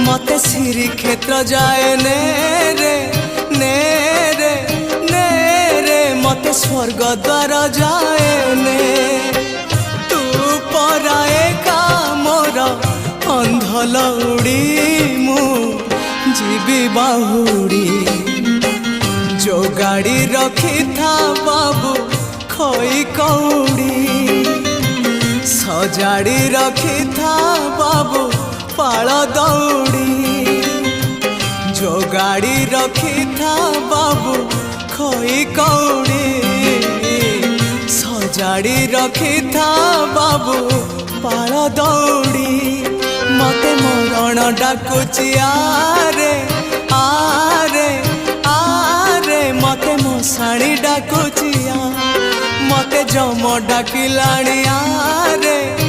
मते श्री क्षेत्र जाए ने रे ने रे ने रे मते स्वर्ग द्वार जाए ने तू पराए का मोर अंधलौड़ी मु जीवी बाहुड़ी जो गाड़ी रखी था बाबू खई कौड़ी सजाड़ी रखी था बाबू पाल दौड़ी जो गाड़ी रखी था बाबू खई कौड़ी सजाड़ी रखी था बाबू पाल दौड़ी मते मरण डाकुची आरे आरे आरे मते मशाणी डाकुची मते जम डाकिलाणी आरे